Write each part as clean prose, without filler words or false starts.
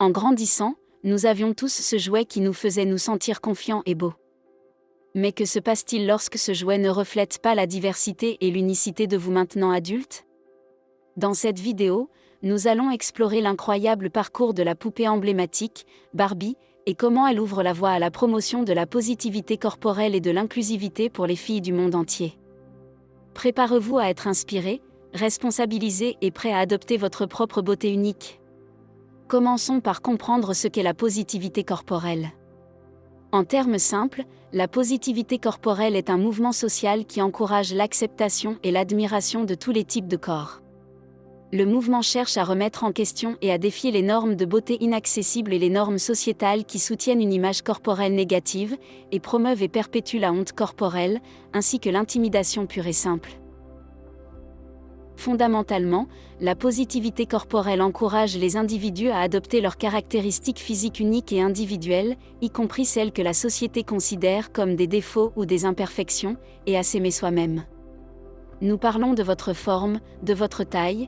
En grandissant, nous avions tous ce jouet qui nous faisait nous sentir confiants et beaux. Mais que se passe-t-il lorsque ce jouet ne reflète pas la diversité et l'unicité de vous maintenant adulte ? Dans cette vidéo, nous allons explorer l'incroyable parcours de la poupée emblématique, Barbie, et comment elle ouvre la voie à la promotion de la positivité corporelle et de l'inclusivité pour les filles du monde entier. Préparez-vous à être inspiré, responsabilisé et prêt à adopter votre propre beauté unique. Commençons par comprendre ce qu'est la positivité corporelle. En termes simples, la positivité corporelle est un mouvement social qui encourage l'acceptation et l'admiration de tous les types de corps. Le mouvement cherche à remettre en question et à défier les normes de beauté inaccessibles et les normes sociétales qui soutiennent une image corporelle négative, et promeuvent et perpétuent la honte corporelle, ainsi que l'intimidation pure et simple. Fondamentalement, la positivité corporelle encourage les individus à adopter leurs caractéristiques physiques uniques et individuelles, y compris celles que la société considère comme des défauts ou des imperfections, et à s'aimer soi-même. Nous parlons de votre forme, de votre taille,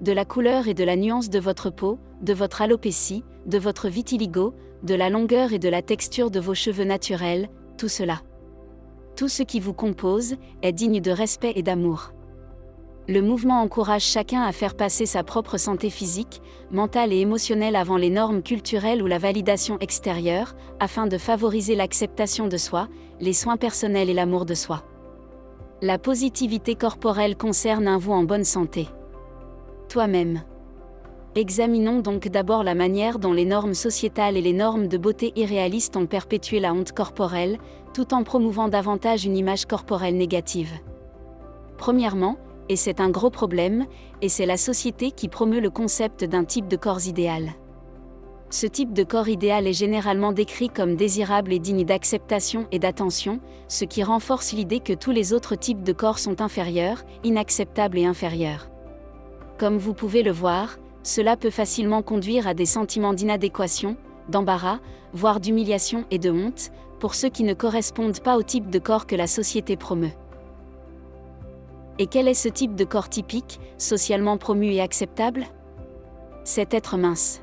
de la couleur et de la nuance de votre peau, de votre alopécie, de votre vitiligo, de la longueur et de la texture de vos cheveux naturels, tout cela. Tout ce qui vous compose est digne de respect et d'amour. Le mouvement encourage chacun à faire passer sa propre santé physique, mentale et émotionnelle avant les normes culturelles ou la validation extérieure, afin de favoriser l'acceptation de soi, les soins personnels et l'amour de soi. La positivité corporelle concerne un vous en bonne santé. Toi-même. Examinons donc d'abord la manière dont les normes sociétales et les normes de beauté irréalistes ont perpétué la honte corporelle, tout en promouvant davantage une image corporelle négative. Premièrement, et c'est un gros problème, et c'est la société qui promeut le concept d'un type de corps idéal. Ce type de corps idéal est généralement décrit comme désirable et digne d'acceptation et d'attention, ce qui renforce l'idée que tous les autres types de corps sont inférieurs, inacceptables et inférieurs. Comme vous pouvez le voir, cela peut facilement conduire à des sentiments d'inadéquation, d'embarras, voire d'humiliation et de honte, pour ceux qui ne correspondent pas au type de corps que la société promeut. Et quel est ce type de corps typique, socialement promu et acceptable ? C'est être mince.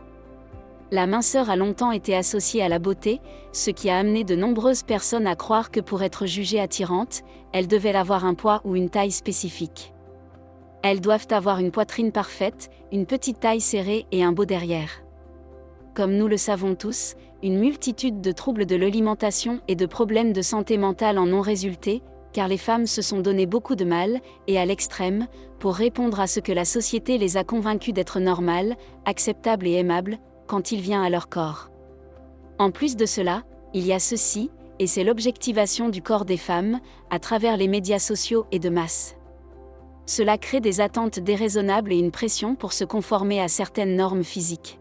La minceur a longtemps été associée à la beauté, ce qui a amené de nombreuses personnes à croire que pour être jugée attirante, elles devaient avoir un poids ou une taille spécifique. Elles doivent avoir une poitrine parfaite, une petite taille serrée et un beau derrière. Comme nous le savons tous, une multitude de troubles de l'alimentation et de problèmes de santé mentale en ont résulté, car les femmes se sont donné beaucoup de mal, et à l'extrême, pour répondre à ce que la société les a convaincues d'être normales, acceptables et aimables, quand il vient à leur corps. En plus de cela, il y a ceci, et c'est l'objectivation du corps des femmes, à travers les médias sociaux et de masse. Cela crée des attentes déraisonnables et une pression pour se conformer à certaines normes physiques.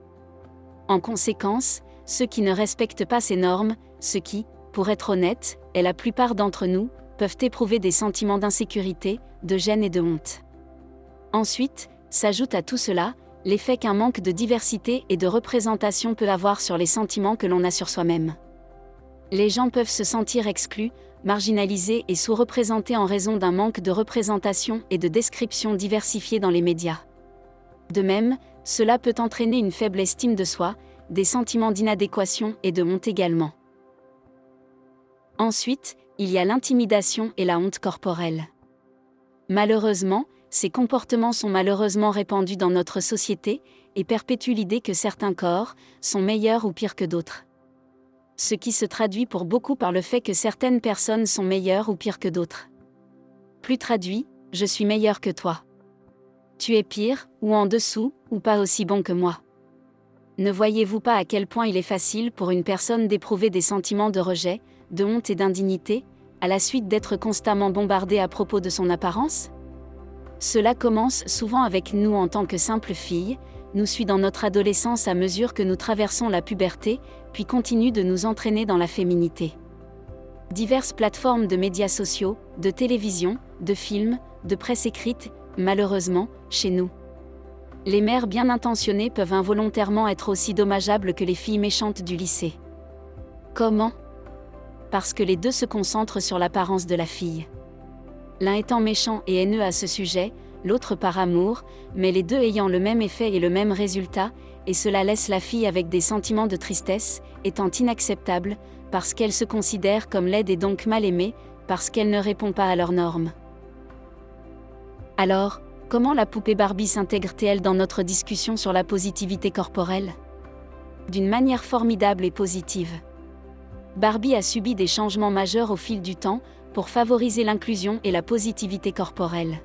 En conséquence, ceux qui ne respectent pas ces normes, ce qui, pour être honnête, est la plupart d'entre nous, peuvent éprouver des sentiments d'insécurité, de gêne et de honte. Ensuite, s'ajoute à tout cela, l'effet qu'un manque de diversité et de représentation peut avoir sur les sentiments que l'on a sur soi-même. Les gens peuvent se sentir exclus, marginalisés et sous-représentés en raison d'un manque de représentation et de description diversifiée dans les médias. De même, cela peut entraîner une faible estime de soi, des sentiments d'inadéquation et de honte également. Ensuite, il y a l'intimidation et la honte corporelle. Malheureusement, ces comportements sont malheureusement répandus dans notre société, et perpétuent l'idée que certains corps sont meilleurs ou pires que d'autres. Ce qui se traduit pour beaucoup par le fait que certaines personnes sont meilleures ou pires que d'autres. Plus traduit, je suis meilleur que toi. Tu es pire, ou en dessous, ou pas aussi bon que moi. Ne voyez-vous pas à quel point il est facile pour une personne d'éprouver des sentiments de rejet, de honte et d'indignité, à la suite d'être constamment bombardée à propos de son apparence ? Cela commence souvent avec nous en tant que simples filles, nous suit dans notre adolescence à mesure que nous traversons la puberté, puis continue de nous entraîner dans la féminité. Diverses plateformes de médias sociaux, de télévision, de films, de presse écrite, malheureusement, chez nous. Les mères bien intentionnées peuvent involontairement être aussi dommageables que les filles méchantes du lycée. Comment ? Parce que les deux se concentrent sur l'apparence de la fille. L'un étant méchant et haineux à ce sujet, l'autre par amour, mais les deux ayant le même effet et le même résultat, et cela laisse la fille avec des sentiments de tristesse, étant inacceptable, parce qu'elle se considère comme laide et donc mal aimée, parce qu'elle ne répond pas à leurs normes. Alors, comment la poupée Barbie s'intègre-t-elle dans notre discussion sur la positivité corporelle ? D'une manière formidable et positive. Barbie a subi des changements majeurs au fil du temps, pour favoriser l'inclusion et la positivité corporelle.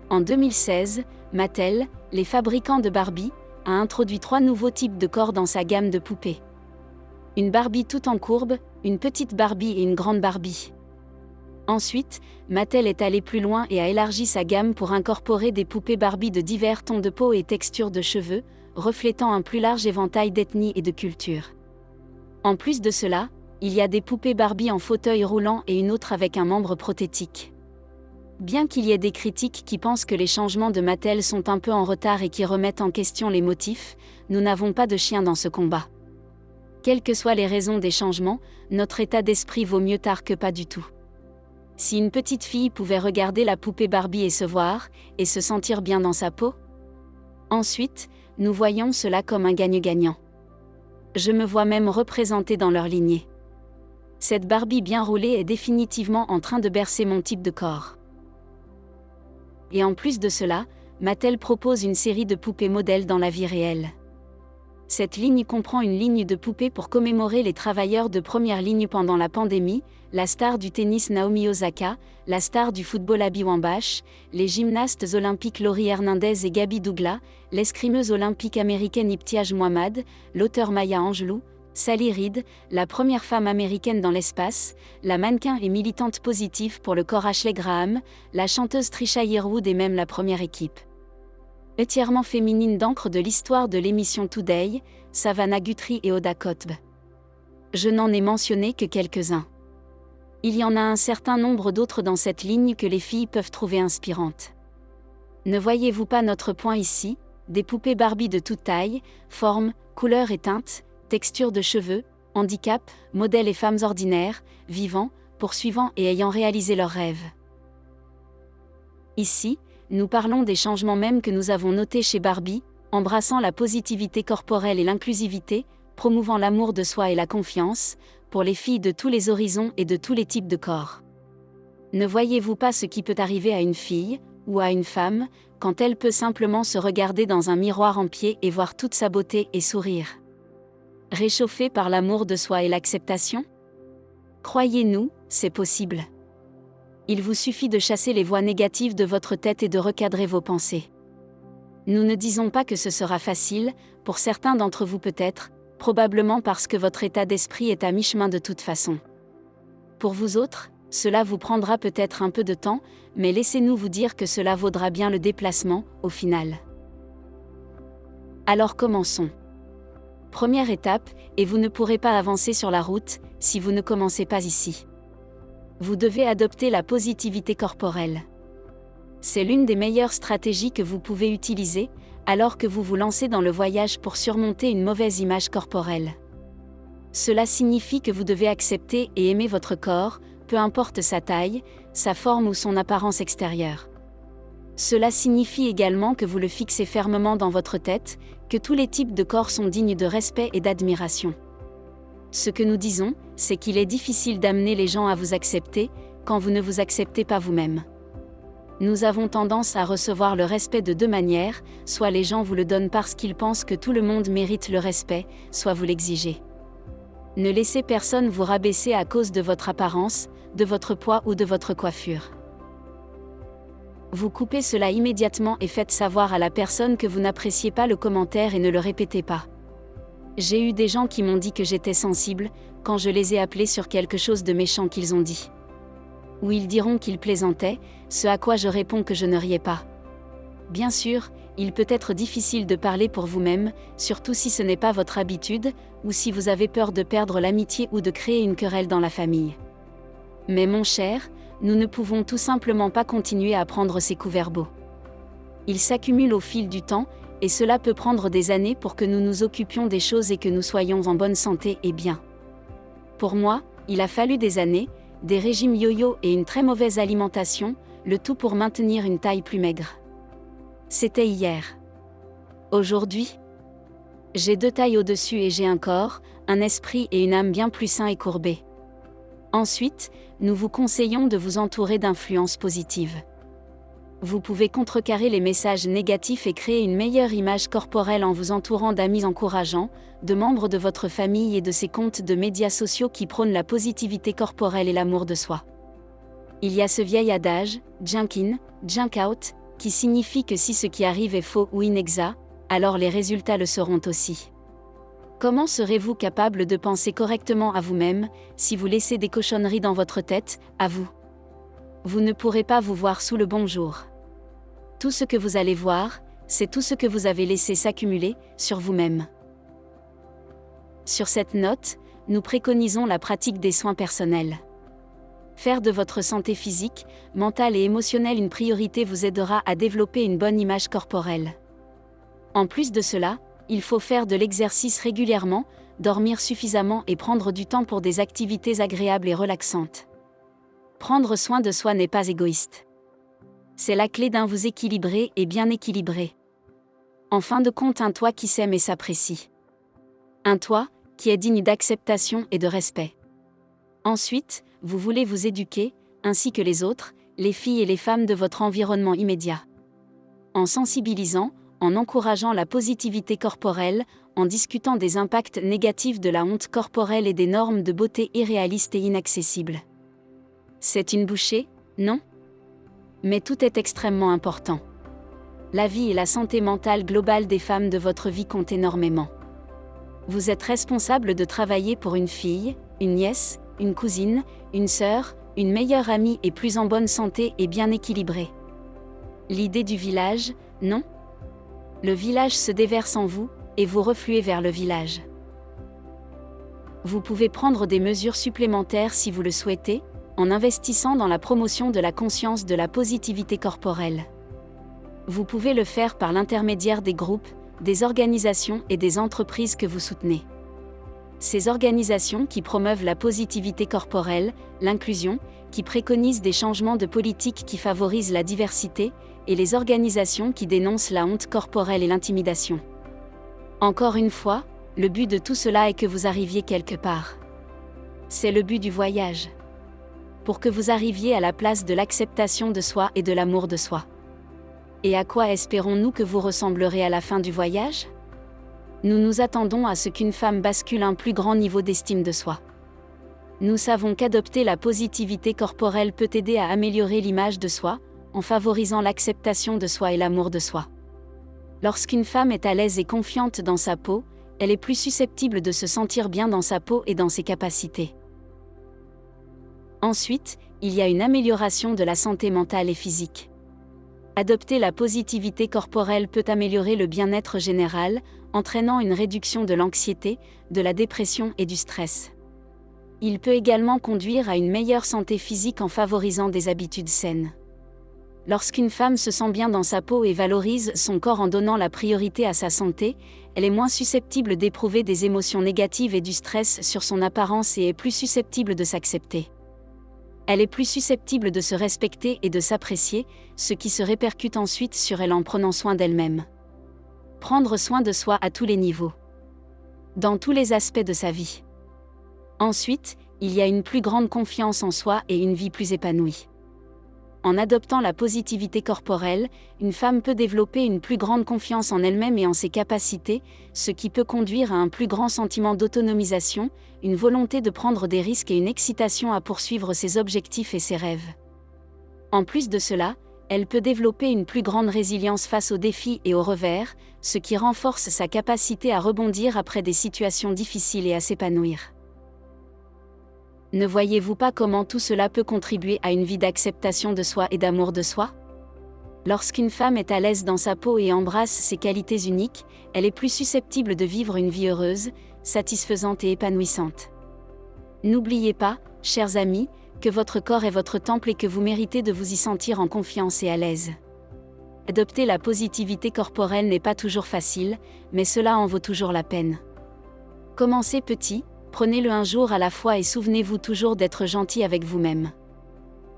En 2016, Mattel, les fabricants de Barbie, a introduit 3 nouveaux types de corps dans sa gamme de poupées. Une Barbie tout en courbe, une petite Barbie et une grande Barbie. Ensuite, Mattel est allé plus loin et a élargi sa gamme pour incorporer des poupées Barbie de divers tons de peau et textures de cheveux, reflétant un plus large éventail d'ethnies et de cultures. En plus de cela, il y a des poupées Barbie en fauteuil roulant et une autre avec un membre prothétique. Bien qu'il y ait des critiques qui pensent que les changements de Mattel sont un peu en retard et qui remettent en question les motifs, nous n'avons pas de chien dans ce combat. Quelles que soient les raisons des changements, notre état d'esprit vaut mieux tard que pas du tout. Si une petite fille pouvait regarder la poupée Barbie et se voir, et se sentir bien dans sa peau, ensuite, nous voyons cela comme un gagne-gagnant. Je me vois même représentée dans leur lignée. Cette Barbie bien roulée est définitivement en train de bercer mon type de corps. Et en plus de cela, Mattel propose une série de poupées modèles dans la vie réelle. Cette ligne comprend une ligne de poupées pour commémorer les travailleurs de première ligne pendant la pandémie, la star du tennis Naomi Osaka, la star du football Abby Wambach, les gymnastes olympiques Laurie Hernandez et Gaby Douglas, l'escrimeuse olympique américaine Ibtiaj Muhammad, l'auteur Maya Angelou, Sally Reed, la première femme américaine dans l'espace, la mannequin et militante positive pour le corps Ashley Graham, la chanteuse Trisha Yearwood et même la première équipe entièrement féminine d'encre de l'histoire de l'émission Today, Savannah Guthrie et Oda Kotb. Je n'en ai mentionné que quelques-uns. Il y en a un certain nombre d'autres dans cette ligne que les filles peuvent trouver inspirantes. Ne voyez-vous pas notre point ici, des poupées Barbie de toute taille, forme, couleur et teinte, texture de cheveux, handicap, modèles et femmes ordinaires, vivant, poursuivant et ayant réalisé leurs rêves. Ici, nous parlons des changements mêmes que nous avons notés chez Barbie, embrassant la positivité corporelle et l'inclusivité, promouvant l'amour de soi et la confiance, pour les filles de tous les horizons et de tous les types de corps. Ne voyez-vous pas ce qui peut arriver à une fille, ou à une femme, quand elle peut simplement se regarder dans un miroir en pied et voir toute sa beauté et sourire ? Réchauffée par l'amour de soi et l'acceptation ? Croyez-nous, c'est possible. Il vous suffit de chasser les voix négatives de votre tête et de recadrer vos pensées. Nous ne disons pas que ce sera facile, pour certains d'entre vous peut-être, probablement parce que votre état d'esprit est à mi-chemin de toute façon. Pour vous autres, cela vous prendra peut-être un peu de temps, mais laissez-nous vous dire que cela vaudra bien le déplacement, au final. Alors commençons. Première étape, et vous ne pourrez pas avancer sur la route, si vous ne commencez pas ici. Vous devez adopter la positivité corporelle. C'est l'une des meilleures stratégies que vous pouvez utiliser, alors que vous vous lancez dans le voyage pour surmonter une mauvaise image corporelle. Cela signifie que vous devez accepter et aimer votre corps, peu importe sa taille, sa forme ou son apparence extérieure. Cela signifie également que vous le fixez fermement dans votre tête, que tous les types de corps sont dignes de respect et d'admiration. Ce que nous disons, c'est qu'il est difficile d'amener les gens à vous accepter, quand vous ne vous acceptez pas vous-même. Nous avons tendance à recevoir le respect de 2 manières, soit les gens vous le donnent parce qu'ils pensent que tout le monde mérite le respect, soit vous l'exigez. Ne laissez personne vous rabaisser à cause de votre apparence, de votre poids ou de votre coiffure. Vous coupez cela immédiatement et faites savoir à la personne que vous n'appréciez pas le commentaire et ne le répétez pas. J'ai eu des gens qui m'ont dit que j'étais sensible, quand je les ai appelés sur quelque chose de méchant qu'ils ont dit. Ou ils diront qu'ils plaisantaient, ce à quoi je réponds que je ne riais pas. Bien sûr, il peut être difficile de parler pour vous-même, surtout si ce n'est pas votre habitude, ou si vous avez peur de perdre l'amitié ou de créer une querelle dans la famille. Mais mon cher, nous ne pouvons tout simplement pas continuer à prendre ces coups verbaux. Ils s'accumulent au fil du temps, et cela peut prendre des années pour que nous nous occupions des choses et que nous soyons en bonne santé et bien. Pour moi, il a fallu des années, des régimes yo-yo et une très mauvaise alimentation, le tout pour maintenir une taille plus maigre. C'était hier. Aujourd'hui, J'ai 2 tailles au-dessus et j'ai un corps, un esprit et une âme bien plus sains et courbés. Ensuite, nous vous conseillons de vous entourer d'influences positives. Vous pouvez contrecarrer les messages négatifs et créer une meilleure image corporelle en vous entourant d'amis encourageants, de membres de votre famille et de ces comptes de médias sociaux qui prônent la positivité corporelle et l'amour de soi. Il y a ce vieil adage, junk in, junk out, qui signifie que si ce qui arrive est faux ou inexact, alors les résultats le seront aussi. Comment serez-vous capable de penser correctement à vous-même, si vous laissez des cochonneries dans votre tête, à vous? Vous ne pourrez pas vous voir sous le bon jour. Tout ce que vous allez voir, c'est tout ce que vous avez laissé s'accumuler, sur vous-même. Sur cette note, nous préconisons la pratique des soins personnels. Faire de votre santé physique, mentale et émotionnelle une priorité vous aidera à développer une bonne image corporelle. En plus de cela, il faut faire de l'exercice régulièrement, dormir suffisamment et prendre du temps pour des activités agréables et relaxantes. Prendre soin de soi n'est pas égoïste. C'est la clé d'un vous équilibré et bien équilibré. En fin de compte, un toi qui s'aime et s'apprécie. Un toi qui est digne d'acceptation et de respect. Ensuite, vous voulez vous éduquer, ainsi que les autres, les filles et les femmes de votre environnement immédiat. En sensibilisant, en encourageant la positivité corporelle, en discutant des impacts négatifs de la honte corporelle et des normes de beauté irréalistes et inaccessibles. C'est une bouchée, non? Mais tout est extrêmement important. La vie et la santé mentale globale des femmes de votre vie comptent énormément. Vous êtes responsable de travailler pour une fille, une nièce, une cousine, une sœur, une meilleure amie et plus en bonne santé et bien équilibrée. L'idée du village, non? Le village se déverse en vous, et vous refluez vers le village. Vous pouvez prendre des mesures supplémentaires si vous le souhaitez, en investissant dans la promotion de la conscience de la positivité corporelle. Vous pouvez le faire par l'intermédiaire des groupes, des organisations et des entreprises que vous soutenez. Ces organisations qui promeuvent la positivité corporelle, l'inclusion, qui préconisent des changements de politique qui favorisent la diversité, et les organisations qui dénoncent la honte corporelle et l'intimidation. Encore une fois, le but de tout cela est que vous arriviez quelque part. C'est le but du voyage. Pour que vous arriviez à la place de l'acceptation de soi et de l'amour de soi. Et à quoi espérons-nous que vous ressemblerez à la fin du voyage? Nous nous attendons à ce qu'une femme bascule un plus grand niveau d'estime de soi. Nous savons qu'adopter la positivité corporelle peut aider à améliorer l'image de soi, en favorisant l'acceptation de soi et l'amour de soi. Lorsqu'une femme est à l'aise et confiante dans sa peau, elle est plus susceptible de se sentir bien dans sa peau et dans ses capacités. Ensuite, il y a une amélioration de la santé mentale et physique. Adopter la positivité corporelle peut améliorer le bien-être général, entraînant une réduction de l'anxiété, de la dépression et du stress. Il peut également conduire à une meilleure santé physique en favorisant des habitudes saines. Lorsqu'une femme se sent bien dans sa peau et valorise son corps en donnant la priorité à sa santé, elle est moins susceptible d'éprouver des émotions négatives et du stress sur son apparence et est plus susceptible de s'accepter. Elle est plus susceptible de se respecter et de s'apprécier, ce qui se répercute ensuite sur elle en prenant soin d'elle-même. Prendre soin de soi à tous les niveaux. Dans tous les aspects de sa vie. Ensuite, il y a une plus grande confiance en soi et une vie plus épanouie. En adoptant la positivité corporelle, une femme peut développer une plus grande confiance en elle-même et en ses capacités, ce qui peut conduire à un plus grand sentiment d'autonomisation, une volonté de prendre des risques et une excitation à poursuivre ses objectifs et ses rêves. En plus de cela, elle peut développer une plus grande résilience face aux défis et aux revers, ce qui renforce sa capacité à rebondir après des situations difficiles et à s'épanouir. Ne voyez-vous pas comment tout cela peut contribuer à une vie d'acceptation de soi et d'amour de soi? Lorsqu'une femme est à l'aise dans sa peau et embrasse ses qualités uniques, elle est plus susceptible de vivre une vie heureuse, satisfaisante et épanouissante. N'oubliez pas, chers amis, que votre corps est votre temple et que vous méritez de vous y sentir en confiance et à l'aise. Adopter la positivité corporelle n'est pas toujours facile, mais cela en vaut toujours la peine. Commencez petit. Prenez-le un jour à la fois et souvenez-vous toujours d'être gentil avec vous-même.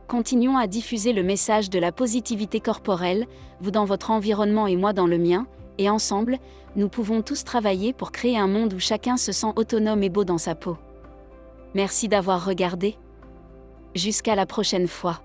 Continuons à diffuser le message de la positivité corporelle, vous dans votre environnement et moi dans le mien, Et ensemble, nous pouvons tous travailler pour créer un monde où chacun se sent autonome et beau dans sa peau. Merci d'avoir regardé. Jusqu'à la prochaine fois.